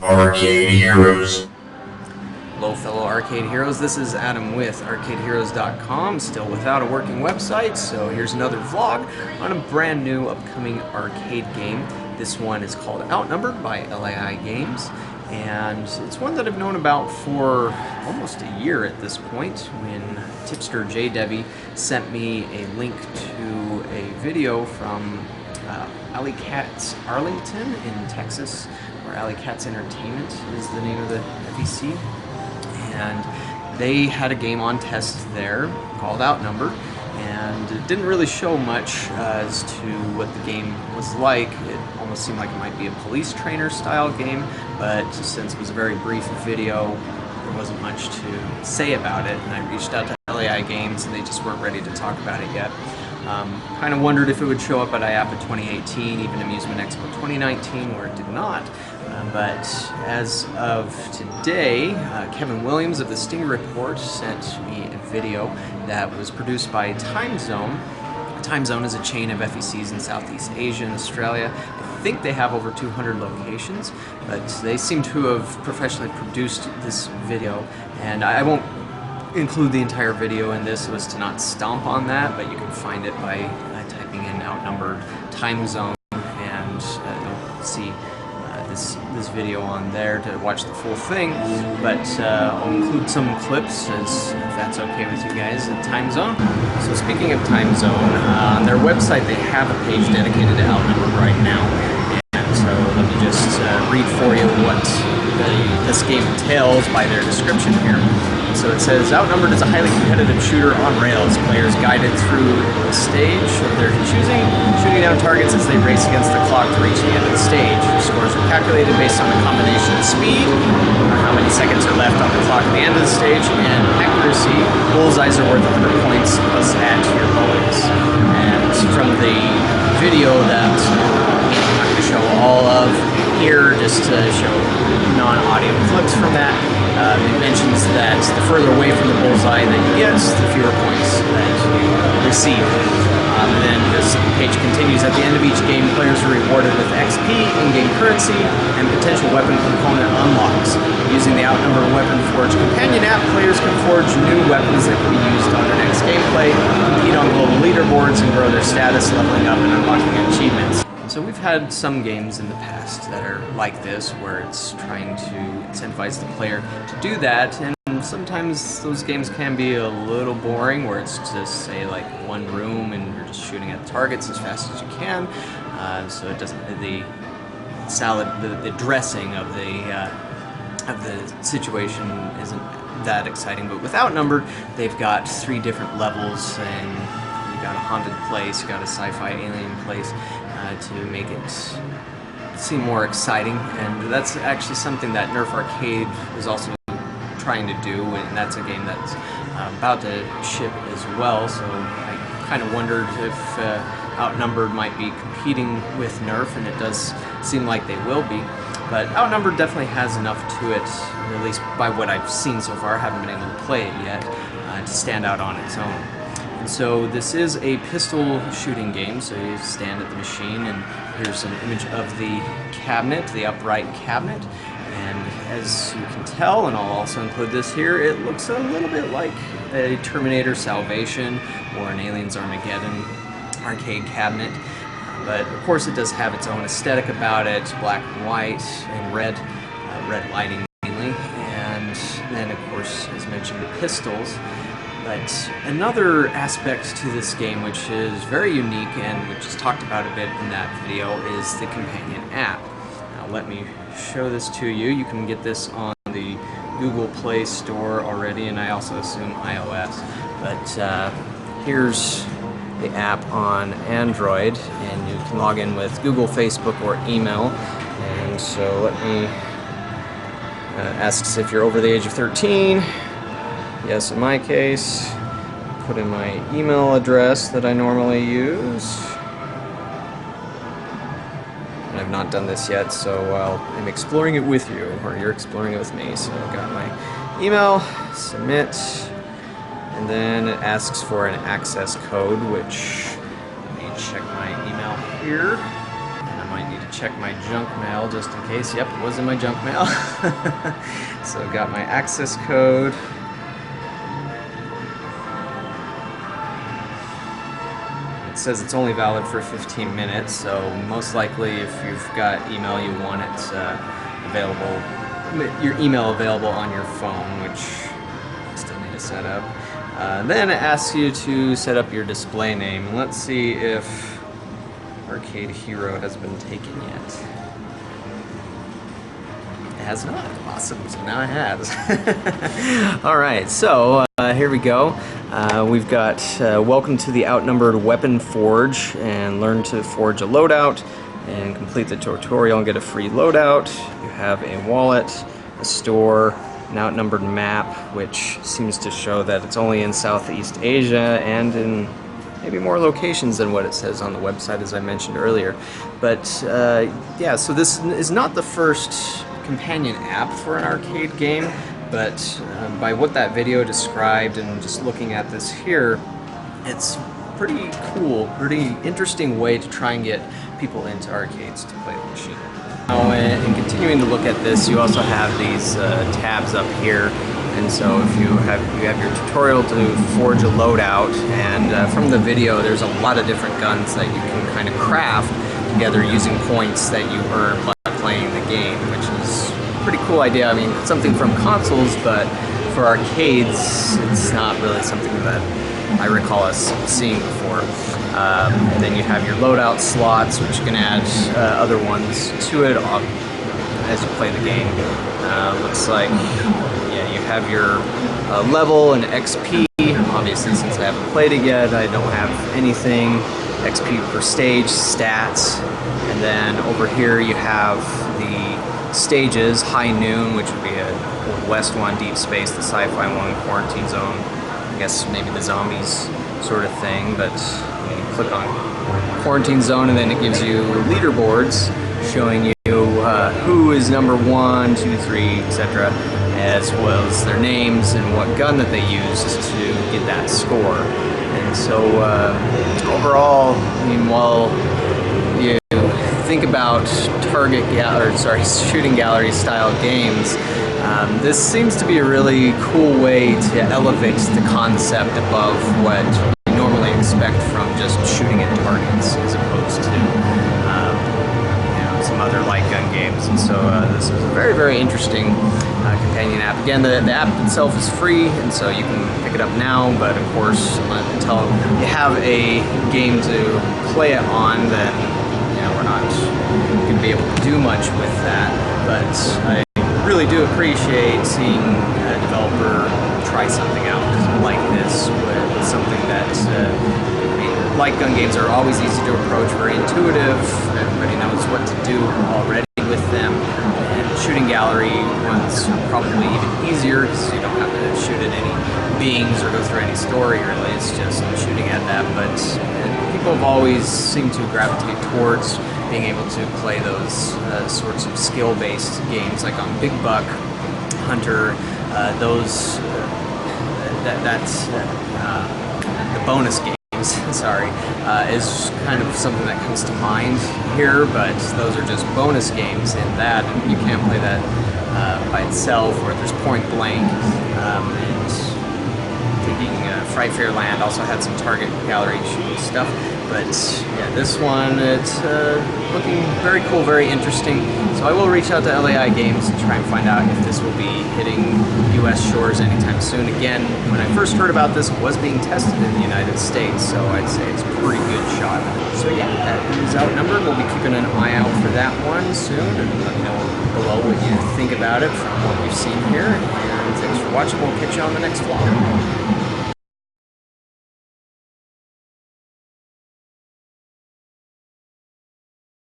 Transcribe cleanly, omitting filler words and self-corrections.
Arcade Heroes. Hello fellow Arcade Heroes, this is Adam with ArcadeHeroes.com, still without a working website, so here's another vlog on a brand new upcoming arcade game. This one is called Outnumbered by LAI Games, and it's one that I've known about for almost a year at this point when tipster JDevi sent me a link to a video from Alley Cats Arlington in Texas, or Alley Cats Entertainment is the name of the FEC. And they had a game on test there called Outnumbered, and it didn't really show much as to what the game was like. It almost seemed like it might be a police trainer style game, but since it was a very brief video, there wasn't much to say about it, and I reached out to LAI Games and they just weren't ready to talk about it yet. Kind of wondered if it would show up at IAPA 2018, even Amusement Expo 2019, where it did not. But as of today, Kevin Williams of the Sting Report sent me a video that was produced by Time Zone. Time Zone is a chain of FECs in Southeast Asia and Australia. I think they have over 200 locations, but they seem to have professionally produced this video, and I won't include the entire video in this so as to not stomp on that, but you can find it by typing in Outnumbered Time Zone, and you'll see this video on there to watch the full thing. But I'll include some clips, if that's okay with you guys, at Time Zone. So speaking of Time Zone, on their website they have a page dedicated to Outnumbered right now, and so let me just read for you what this game entails by their description here. So it says, Outnumbered is a highly competitive shooter on rails. Players guided through a stage of their choosing, shooting down targets as they race against the clock to reach the end of the stage. Scores are calculated based on a combination of speed, or how many seconds are left on the clock at the end of the stage, and accuracy. Bullseyes are worth 100 points plus add to your bonus. And from the video that I'm not going to show all of here, just to show non-audio clips from that, it mentions that the further away from the bullseye that you get, the fewer points that you receive. And then this page continues, at the end of each game, players are rewarded with XP, in-game currency, and potential weapon component unlocks. Using the Outnumbered Weapon Forge companion app, players can forge new weapons that can be used on their next gameplay, compete on global leaderboards, and grow their status, leveling up and unlocking achievements. So we've had some games in the past that are like this, where it's trying to incentivize the player to do that, and sometimes those games can be a little boring, where it's just, say, like one room and you're just shooting at targets as fast as you can, so it doesn't, the dressing of the situation isn't that exciting. But with Outnumbered, they've got 3 different levels, and you got a haunted place, you got a sci-fi alien place, to make it seem more exciting, and that's actually something that Nerf Arcade is also trying to do, and that's a game that's about to ship as well, so I kind of wondered if Outnumbered might be competing with Nerf, and it does seem like they will be. But Outnumbered definitely has enough to it, at least by what I've seen so far. I haven't been able to play it yet, to stand out on its own. So this is a pistol shooting game, so you stand at the machine, and here's an image of the cabinet, the upright cabinet, and as you can tell, and I'll also include this here, it looks a little bit like a Terminator Salvation or an Aliens Armageddon arcade cabinet, but of course it does have its own aesthetic about it, black and white and red lighting mainly, and then of course, as mentioned, the pistols. But another aspect to this game which is very unique and which is talked about a bit in that video is the companion app. Now let me show this to you. You can get this on the Google Play Store already, and I also assume iOS. But here's the app on Android, and you can log in with Google, Facebook, or email. And so let me asks if you're over the age of 13. Yes, in my case, put in my email address that I normally use. And I've not done this yet, so I'm exploring it with you, or you're exploring it with me. So I've got my email, submit, and then it asks for an access code, which, let me check my email here, and I might need to check my junk mail just in case. Yep, it was in my junk mail. So I've got my access code. It says it's only valid for 15 minutes, so most likely if you've got email, you want it available, your email available on your phone, which I still need to set up. Then it asks you to set up your display name. Let's see if Arcade Hero has been taken yet. It has not. Awesome. So now it has. Alright, so here we go. We've got welcome to the Outnumbered Weapon Forge, and learn to forge a loadout and complete the tutorial and get a free loadout. You have a wallet, a store, an outnumbered map, which seems to show that it's only in Southeast Asia and in maybe more locations than what it says on the website, as I mentioned earlier. But yeah, so this is not the first companion app for an arcade game, but by what that video described and just looking at this here, it's pretty cool, pretty interesting way to try and get people into arcades to play the machine. Now, in continuing to look at this, you also have these tabs up here, and so if you have your tutorial to forge a loadout, and from the video there's a lot of different guns that you can kind of craft together using points that you earn by playing the game, which is a pretty cool idea. I mean, it's something from consoles, but for arcades it's not really something that I recall us seeing before. And then you have your loadout slots, which you can add other ones to it as you play the game. Looks like, yeah, you have your level and XP. Obviously, since I haven't played it yet, I don't have anything. XP per stage, stats, and then over here you have the stages: High Noon, which would be a Old West one, Deep Space, the Sci-Fi one, Quarantine Zone. I guess maybe the zombies sort of thing, but you click on Quarantine Zone and then it gives you leaderboards showing you who is number 1, 2, 3, etc., as well as their names and what gun that they used to get that score. And so overall, I mean, while you think about shooting gallery style games, this seems to be a really cool way to elevate the concept above what you normally expect from just shooting at targets, as opposed to some other light gun games. And so this is a very, very interesting companion app. Again, the app itself is free, and so you can pick it up now, but of course, until you have a game to play it on, then we're not going to be able to do much with that. But I really do appreciate seeing a developer try something out like this with something that light gun games are always easy to approach, very intuitive. Everybody knows what to do already with them, and shooting gallery ones are probably even easier because you don't have to shoot at any beings or go through any story really. It's just shooting at that. But people have always seemed to gravitate towards being able to play those sorts of skill-based games, like on Big Buck, Hunter, those the bonus games. Sorry, is kind of something that comes to mind here, but those are just bonus games in that you can't play that by itself, or there's Point Blank, and thinking Fright Fairland also had some target gallery shooting stuff. But yeah, this one, it's looking very cool, very interesting. So I will reach out to LAI Games and try and find out if this will be hitting US shores anytime soon. Again, when I first heard about this, it was being tested in the United States, so I'd say it's a pretty good shot. So yeah, that is Outnumbered. We'll be keeping an eye out for that one soon, and let me know below what you think about it from what we've seen here. And thanks for watching. We'll catch you on the next vlog.